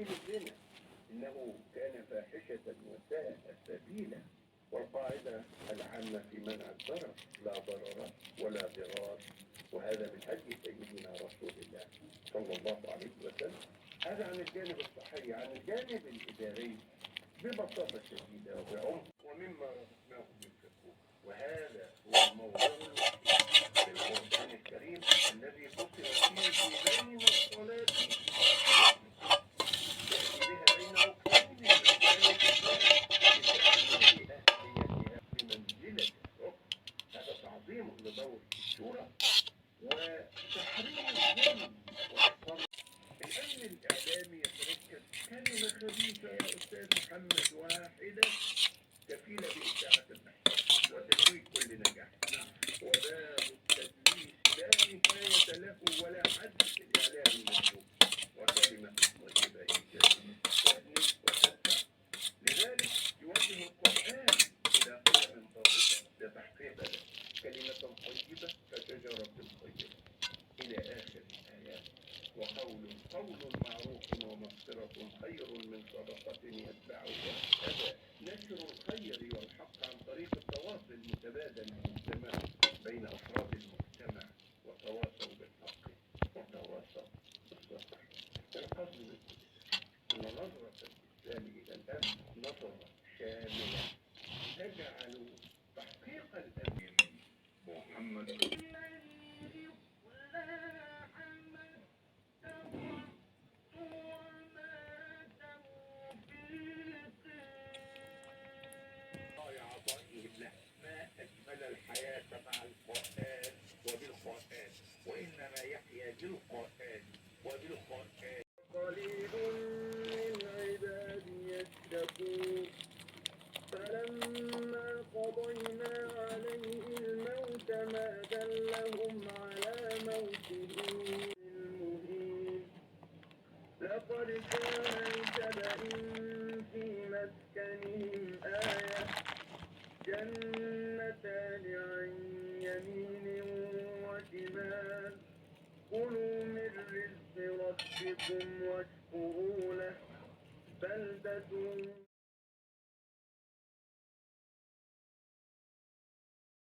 الزاني بالزنا إنه كان فاحشة وساء سبيلا. والقاعدة العامة في منع الضرر لا ضرر ولا ضرار، وهذا من هدي سيدنا رسول الله صلى الله عليه وسلم. هذا عن الجانب الصحي. عن الجانب الإداري ببساطة شديدة وبعمق ومما رزقناهم ينفقون، وهذا هو الموضوع الوحيد في القرآن الكريم الذي فصل فيه بين الصلاة لدور الشورى وتحرير الظلم والصمت. الأمن الإعلامي يتركز كلمة خبيثة يا أستاذ محمد واحدة كفيلة بإشاعة النحو وتشويه كل نجاح، وباب التدليس لا نهاية له ولا حد في الإعلام الموجود، وكلمة طيبة إيجابية تأنس وتدفع. لذلك يوجه القرآن إلى قيم ضابطة لتحقيق ذلك. كلمة طيبة كشجرة طيبة إلى آخر الآيات. وقول معروف ومغفرة خير من صدقة يتبعها أذى. نشر الخير والحق عن طريق التواصل المتبادل المجتمعي بين أفراد المجتمع، وتواصوا بالحق وتواصوا بالصبر. القصد أن نظرة الإسلام إلى الأمن نظرة شاملة تجعل تحقيق الأمن محمد ما أجمل الحياة مع القرآن وبالقرآن، وإنما يحيا بالقرآن وبالقرآن. قليل من عبادي الشكور. فلما قضينا عليه الموت ما دلهم على موته المهين. لقد كان لسبإ في مسكنهم آية، جنتان عن يمين وشمال. كلوا من رزق ربكم واشكروا له بلدة